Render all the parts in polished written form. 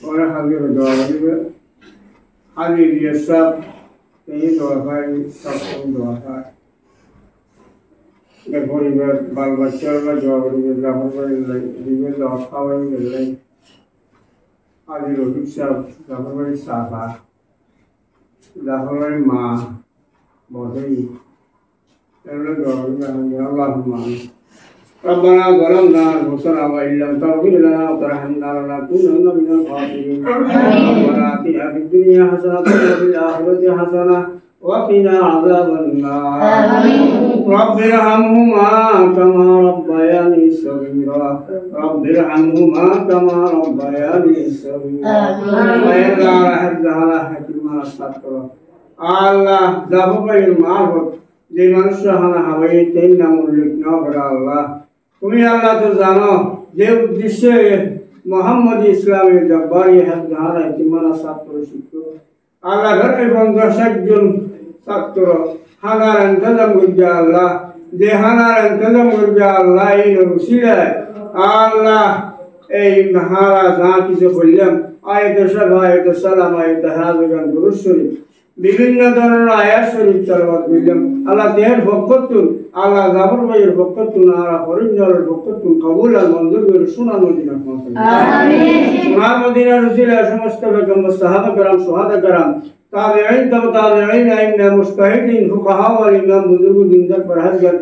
और हाजिर दवा करेंगे हाजिर ये सब यही दवा खाए सब दवा खाए ये परिवार बाल बच्चों का दवा करेंगे जामुन का ये दवा खाएंगे नहीं हाजिर लोग सब जामुन का साफा जामुन का माँ बहुत ही ऐसे दवा करेंगे अल्लाह मान ربنا ظلمنا أنفسنا وإن لم تغفر لنا وترحمنا لنكونن من الخاسرين ربنا آتنا في الدنيا حسنة وفي الآخرة حسنة وقنا عذاب النار رب ارحمهما كما ربياني صغيرا رب ارحمهما كما ربياني صغيرا وإلا رحمتها حكيما استغفر الله ذهب المعرفة যে মানুষরা হানা হাওয়াই তেল নাম উল্লেখ না করা আল্লাহ তুমি আল্লাহ তো জানো যে উদ্দেশ্যে মোহাম্মদ ইসলামের জব্বারি হাত ধারা ইতিমানা ছাত্র শিক্ষক আল্লাহ ঘরে 50-60 জন ছাত্র হানার ইন্তজাম করবে আল্লাহ যে হানার ইন্তজাম করবে আল্লাহ এই রসিলায় আল্লাহ এই হারা যা কিছু বললাম আয়াত সাবা আয়াত সালাম আয়াত হাজগান দুরূদ শরীফ বিভিন্ন ধরনের আয়াত শরীফ তেলাওয়াত করলাম আল্লাহ দেহের বরকতুন আল্লাহ জাবর ভাইয়ের বরকতুন আর ফরিজের বরকতুন কবুল আর মঞ্জুর করে সোনার মদিনা পৌঁছায় আমিন সোনার মদিনার রসুলের সমস্ত বেগম সাহাবা کرام সুহাদা کرام তাবেঈন তাবেঈন আইম্মা মুজতাহিদিন ফুকাহা ওয়াল ইমাম বুজুর্গ দিনদার পরহেজগার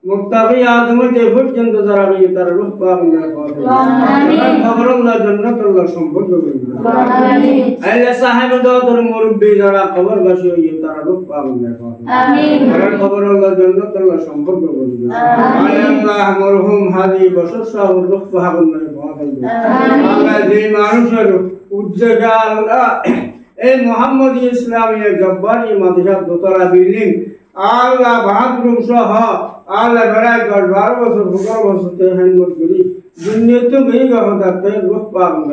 মুত্তাকি আদমতে পর্যন্ত যারা এই তার রূহ পাবেন আমিন কবরুল্লাহ জান্নাতুল্লাহ সম্পর্ক করবেন আমিন আল্লাহ সাহেব দাদর মুরব্বি যারা কবরবাসী হয়ে তারা রূহ পাবেন আমিন আর কবরুল্লাহ জান্নাতুল্লাহ সম্পর্ক করবেন আমিন আল্লাহ মরহুম হাদি বশর সাহেব রূহ পাবেন আমিন আল্লাহ যে মানুষের উজ্জগা আল্লাহ এই মোহাম্মদ ইসলামের জব্বারি মাদ্রাসা দোতলা বিল্ডিং আল্লাহ বাহাদুর সহ আল্লাহ বেড়ায় 10-12 বছর 15 বছর তেহান্নর করি দুনিয়াতে মেয়ে গহদাতে রূহ পাবেন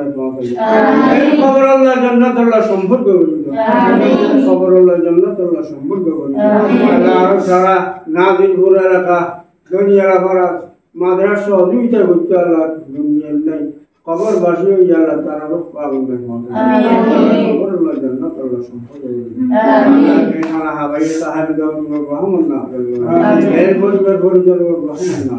আমিন কবরুল্লাহ জান্নাতুল্লাহ সম্পর্ক করবেন আমিন কবরুল্লাহ জান্নাতুল্লাহ সম্পর্ক করবেন আল্লাহ আর সারা নাজিল করে রাখা দুনিয়ার ভরা মাদ্রাসা দুইটা করতে আল্লাহ দুনিয়ার নাই কবর বাসী হয়ে আল্লাহ তারা রূহ পাবেন আমিন কবরুল্লাহ জান্নাতুল্লাহ সম্পর্ক করবেন আমিন আল্লাহ হাবাই সাহেব দাউদ রহমান না আমিন এর পরিবার পরিজন রহমান না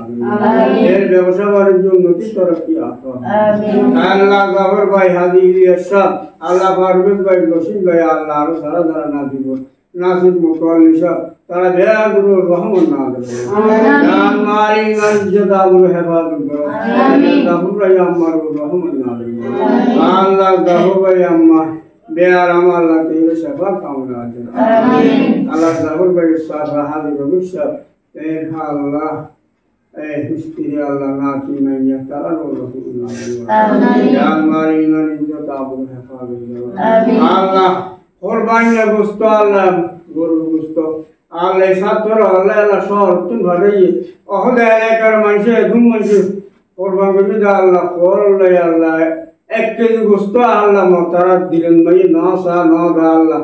আমিন এর ব্যবসা বাণিজ্য উন্নতি তরক্কি আতো আমিন আল্লাহ জাফর ভাই হাদি ইলিয়াস সাহেব আল্লাহ পারভেজ ভাই রশিদ ভাই আল্লাহ আর সারা যারা নাজিব নাসিব মুতাওয়াল্লি সাহেব তারা বেয়াগুরু রহমান না আমিন জান মারি মসজিদ আবুল হেফাজত করো আমিন জাফর ভাই আম্মার রহমান না আমিন আল্লাহ জাফর ভাই আম্মা বেয়ার আমাল্লাহ তেরে শাফা কামনা আছেন আমিন আল্লাহ জাফর ভাই সাহা হাদি ভবিষ্যৎ তের আল্লাহ এই হিস্তি আল্লাহ নাকি মাইয়া তারা রহমান না আমিন জান মারি মসজিদ আবুল হেফাজত করো আমিন আল্লাহ কুরবানির গোশত আল্লাহ গরুর গোশত আল্লাহ সাতর আল্লাহ আল্লাহ শহর তুন ভাড়াই অহদে এলাকার মানুষে ধুম মানুষ কুরবান করে দা আল্লাহ করলে আল্লাহ 1 কেজি গোশত আল্লাহ মতারা দিলেন ভাই না সা না দা আল্লাহ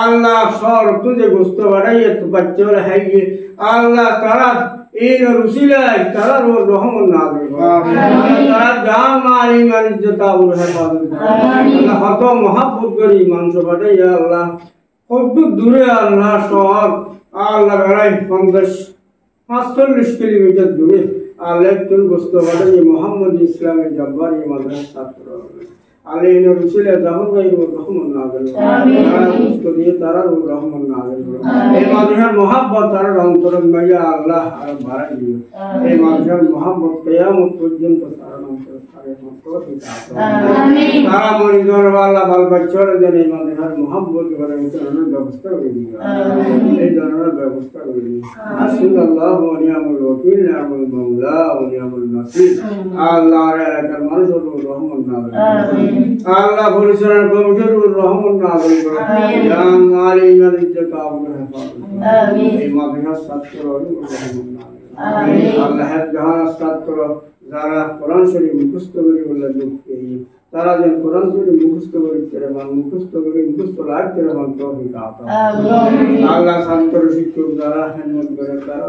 আল্লাহ শহর তুন যে গোশত ভাড়াই তো বাচ্চারা হাইয়ে আল্লাহ তারা এই রসিলাই তারা রহমান না আমিন তারা জান মালি মসজিদ আবুল হেফাজত আমিন আল্লাহ কত মহব্বত করি মানুষ ভাড়াই আল্লাহ কত দূরে আল্লাহ শহর আল্লাহ বেড়াই 45 কিলোমিটার দূরে আল্লাহ তুল গোশত ভাড়াই মোহাম্মদ ইসলামের জব্বারি মাদ্রাসা ছাত্র আলাইহিন রসুলের জাফর ভাই রহমান না আমিন তারা গোশত দিয়ে তারা রহমান না আমিন এই মাদ্রাসার মহব্বত তার অন্তরঙ্গ মাইয়া আল্লাহ আর বাড়াই দিও এই মাদ্রাসার মহব্বত কিয়ামত পর্যন্ত তার অন্তর থাকে আমিন তারা মনিজর আল্লাহ বাল বাচ্চারা যেন এই মাদ্রাসার মহব্বত করে উঠানোর ব্যবস্থা করে দিও আমিন এই ধরনের ব্যবস্থা করে দিও আসসালাল্লাহু ওয়া নি'মাল ওয়াকিল নি'মাল মাওলা ওয়া নি'মাল নাসির আল্লাহ আর এলাকার মানুষের রহমান না আমিন আল্লাহ পরিচালনা কমিটির রহমান না করো জান মালি মসজিদ আবুল হেফাজত আমিন এই মাদ্রাসা ছাত্র রহমান না আমিন আল্লাহ জাহান ছাত্র যারা কোরআন শরীফ মুখস্থ করে বলে দুঃখী তারা যেন কোরআন শরীফ মুখস্থ করে তেরমান মুখস্থ করে মুখস্থ লাগ তেরমান তৌফিক আতা আমিন আল্লাহ ছাত্র শিক্ষক যারা হিম্মত করে তারা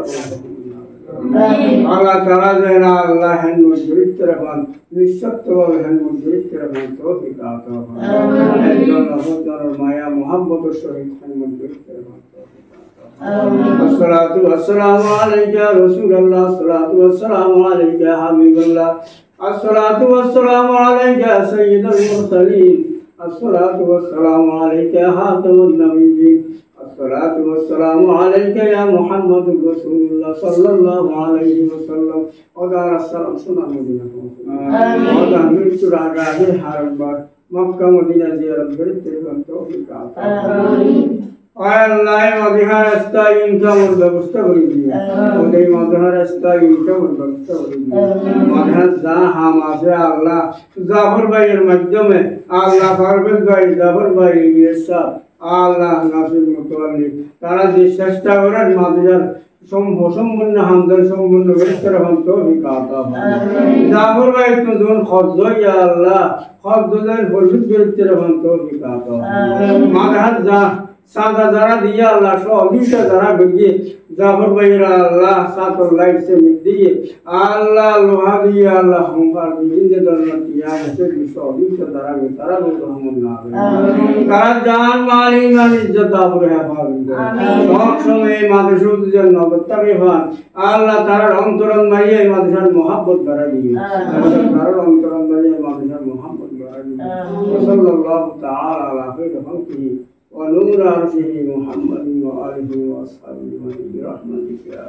আল্লাহ তারা যেন আল্লাহ হেন মজুরিত রাখেন নিঃশব্দভাবে হেন মজুরিত রাখেন তৌফিক আতা ফরমান একজন অহদার মায়া মোহাম্মতের সহিত হেন মজুরিত রাখেন الصلاة والسلام عليك يا رسول الله الصلاة والسلام عليك يا حبيب الله الصلاة والسلام عليك يا سيد المرسلين الصلاة والسلام عليك يا خاتم النبيين الصلاة والسلام عليك يا محمد رسول الله صلى الله عليه وسلم ودار السلام سنة مدينة ودار من سورة راهي حرم مكة مدينة زيارة بريد توفيق آمين Allah madhya rasta income ব্যবস্থা করে দিও ওই madhya rasta income ব্যবস্থা করে দিও madhya যা হাম আছে আল্লাহ জাফর ভাইয়ের মাধ্যমে আল্লাহ পারভেজ ভাই জাফর ভাই ইরশাদ আল্লাহ নাসির মুতাওয়াল্লি তারা যে চেষ্টা করেন madhya সম্পূর্ণ হামদান সম্পূর্ণ ব্যবস্থা রাখুন তৌফিক আতা ফরমান জাফর ভাই তো যখন খরচ ইয়া আল্লাহ খরচের পরিশোধ করতে রাখুন তৌফিক আতা ফরমান madhya যা सादा जरा दिया अल्लाह शौलीशा जरा बिल्ली जाफर भाईरा अल्लाह सातों लाइट से मिल दिए अल्लाह लोहा दिया अल्लाह हम पर जिंदे दरना किया ऐसे भी शौलीशा जरा में तारा में तो हम ना तारा जान माली मान इज्जत आप रहे भाग शौक समय मादशुद जन नबत्ता के भान अल्लाह तारा अंतरन माये मादशर मोहब्बत भरा दिए तारा अंतरन माये मादशर मोहब्बत भरा दिए सल्लल्लाहु ताला अलैहि वसल्लम ونور عرشه محمد وآله وأصحابه برحمتك يا